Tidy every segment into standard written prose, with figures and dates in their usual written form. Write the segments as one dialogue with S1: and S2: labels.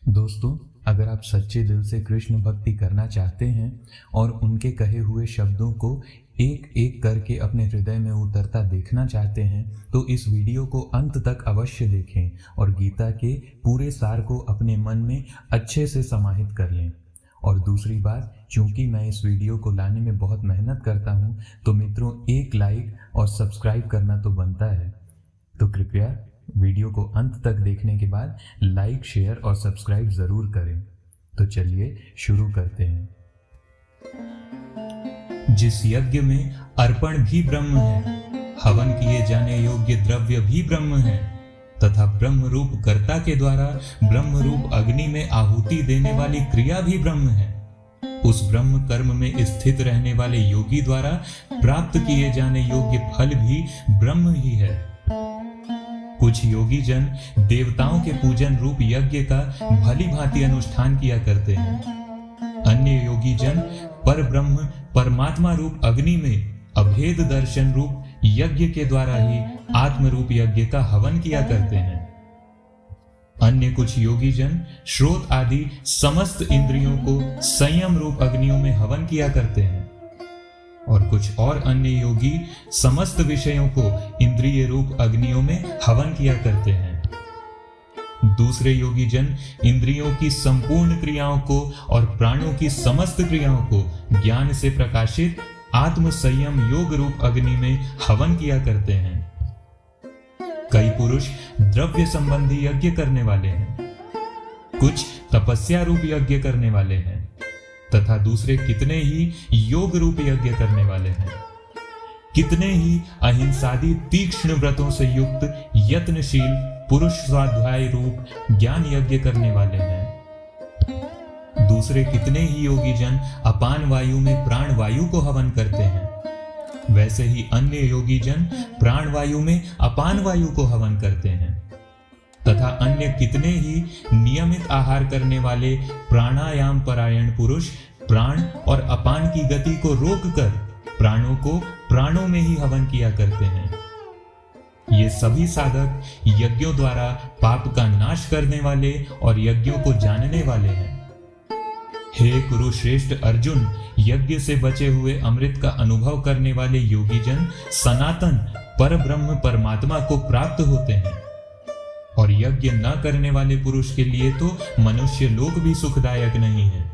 S1: दोस्तों, अगर आप सच्चे दिल से कृष्ण भक्ति करना चाहते हैं और उनके कहे हुए शब्दों को एक एक करके अपने हृदय में उतरता देखना चाहते हैं तो इस वीडियो को अंत तक अवश्य देखें और गीता के पूरे सार को अपने मन में अच्छे से समाहित कर लें। और दूसरी बात, चूंकि मैं इस वीडियो को लाने में बहुत मेहनत करता हूं, तो मित्रों एक लाइक और सब्सक्राइब करना तो बनता है। तो कृपया वीडियो को अंत तक देखने के बाद लाइक, शेयर और सब्सक्राइब जरूर करें। तो चलिए शुरू करते हैं। जिस यज्ञ में अर्पण भी ब्रह्म है, हवन किए जाने योग्य द्रव्य भी ब्रह्म है तथा ब्रह्म रूप कर्ता के द्वारा ब्रह्म रूप अग्नि में आहुति देने वाली क्रिया भी ब्रह्म है, उस ब्रह्म कर्म में स्थित रहने वाले योगी द्वारा प्राप्त किए जाने योग्य फल भी ब्रह्म ही है। कुछ योगी जन देवताओं के पूजन रूप यज्ञ का भली भांति अनुष्ठान किया करते हैं। अन्य योगी जन पर ब्रह्म परमात्मा रूप अग्नि में अभेद दर्शन रूप यज्ञ के द्वारा ही आत्म रूप यज्ञ का हवन किया करते हैं। अन्य कुछ योगी जन श्रोत आदि समस्त इंद्रियों को संयम रूप अग्नियों में हवन किया करते हैं और कुछ और अन्य योगी समस्त विषयों को इंद्रिय रूप अग्नियों में हवन किया करते हैं। दूसरे योगी जन इंद्रियों की संपूर्ण क्रियाओं को और प्राणों की समस्त क्रियाओं को ज्ञान से प्रकाशित आत्म संयम योग रूप अग्नि में हवन किया करते हैं। कई पुरुष द्रव्य संबंधी यज्ञ करने वाले हैं, कुछ तपस्या रूप यज्ञ करने वाले हैं तथा दूसरे कितने ही योग रूप यज्ञ करने वाले हैं। कितने ही अहिंसादी तीक्ष्ण व्रतों से युक्त यत्नशील पुरुष स्वाध्याय रूप ज्ञान यज्ञ करने वाले हैं। दूसरे कितने ही योगी जन अपान वायु में प्राण वायु को हवन करते हैं। वैसे ही अन्य योगी जन प्राण वायु में अपान वायु को हवन करते हैं तथा अन्य कितने ही नियमित आहार करने वाले प्राणायाम परायण पुरुष प्राण और अपान की गति को रोककर प्राणों को प्राणों में ही हवन किया करते हैं। ये सभी साधक यज्ञों द्वारा पाप का नाश करने वाले और यज्ञों को जानने वाले हैं। हे कुरुश्रेष्ठ अर्जुन, यज्ञ से बचे हुए अमृत का अनुभव करने वाले योगी जन सनातन पर ब्रह्म परमात्मा को प्राप्त होते हैं और यज्ञ न करने वाले पुरुष के लिए तो मनुष्य लोक भी सुखदायक नहीं है,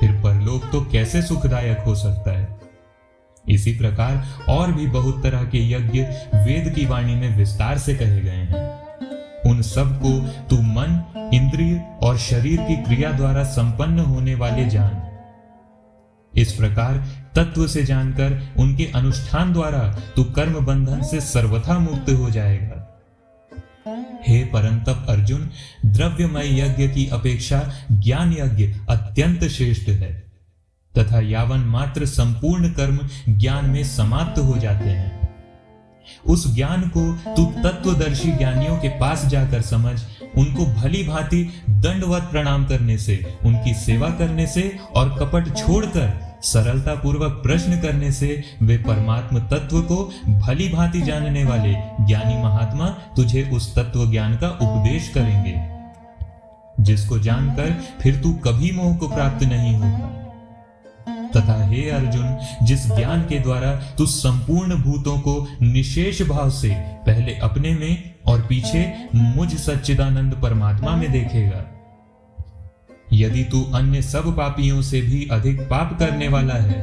S1: फिर परलोक तो कैसे सुखदायक हो सकता है। इसी प्रकार और भी बहुत तरह के यज्ञ वेद की वाणी में विस्तार से कहे गए हैं। उन सब को तू मन, इंद्रिय और शरीर की क्रिया द्वारा संपन्न होने वाले जान। इस प्रकार तत्व से जानकर उनके अनुष्ठान द्वारा तू कर्म बंधन से सर्वथा मुक्त हो जाएगा। हे परंतप अर्जुन, द्रव्यमय यज्ञ की अपेक्षा ज्ञान यज्ञ अत्यंत श्रेष्ठ है तथा यावन मात्र संपूर्ण कर्म ज्ञान में समाप्त हो जाते हैं। उस ज्ञान को तू तत्वदर्शी ज्ञानियों के पास जाकर समझ, उनको भली भांति दंडवत प्रणाम करने से, उनकी सेवा करने से और कपट छोड़कर सरलता पूर्वक प्रश्न करने से वे परमात्म तत्व को भली भांति जानने वाले ज्ञानी महात्मा तुझे उस तत्व ज्ञान का उपदेश करेंगे, जिसको जानकर फिर तू कभी मोह को प्राप्त नहीं होगा। तथा हे अर्जुन, जिस ज्ञान के द्वारा तू संपूर्ण भूतों को निशेष भाव से पहले अपने में और पीछे मुझ सच्चिदानंद परमात्मा में देखेगा, यदि तू अन्य सब पापियों से भी अधिक पाप करने वाला है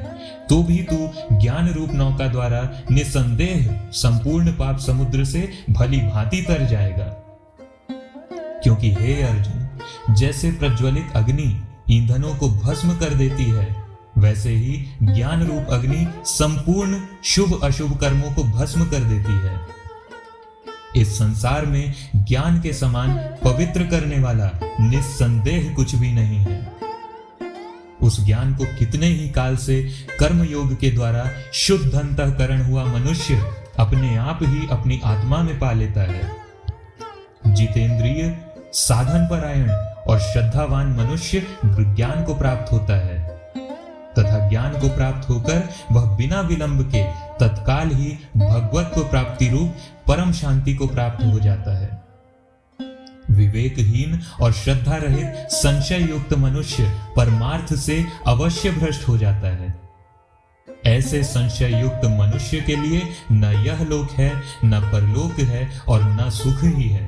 S1: तो भी तू ज्ञान रूप नौका द्वारा निसंदेह संपूर्ण पाप समुद्र से भली भांति तर जाएगा। क्योंकि हे अर्जुन, जैसे प्रज्वलित अग्नि ईंधनों को भस्म कर देती है, वैसे ही ज्ञान रूप अग्नि संपूर्ण शुभ अशुभ कर्मों को भस्म कर देती है। इस संसार में ज्ञान के समान पवित्र करने वाला निस्संदेह कुछ भी नहीं है। उस ज्ञान को कितने ही काल से कर्म योग के द्वारा शुद्ध अंतःकरण हुआ मनुष्य अपने आप ही अपनी आत्मा में पा लेता है। जितेंद्रिय, साधन परायण और श्रद्धावान मनुष्य ज्ञान को प्राप्त होता है तथा ज्ञान को प्राप्त होकर वह बिना विलंब के तत्काल ही भगवत्व प्राप्ति रूप परम शांति को प्राप्त हो जाता है। विवेकहीन और श्रद्धा रहित संशय युक्त मनुष्य परमार्थ से अवश्य भ्रष्ट हो जाता है। ऐसे संशय युक्त मनुष्य के लिए न यह लोक है, न परलोक है और न सुख ही है।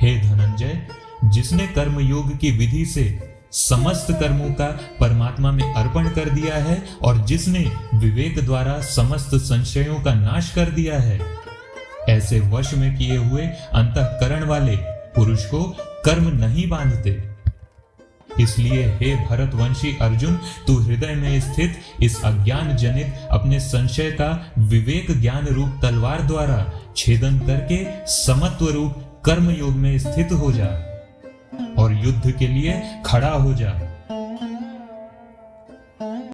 S1: हे धनंजय, जिसने कर्म योग की विधि से समस्त कर्मों का परमात्मा में अर्पण कर दिया है और जिसने विवेक द्वारा समस्त संशयों का नाश कर दिया है, ऐसे वश में किए हुए अंतःकरण वाले पुरुष को कर्म नहीं बांधते। इसलिए हे भरतवंशी अर्जुन, तू हृदय में स्थित इस अज्ञान जनित अपने संशय का विवेक ज्ञान रूप तलवार द्वारा छेदन करके समत्व रूप कर्म योग में स्थित हो जा और युद्ध के लिए खड़ा हो जा।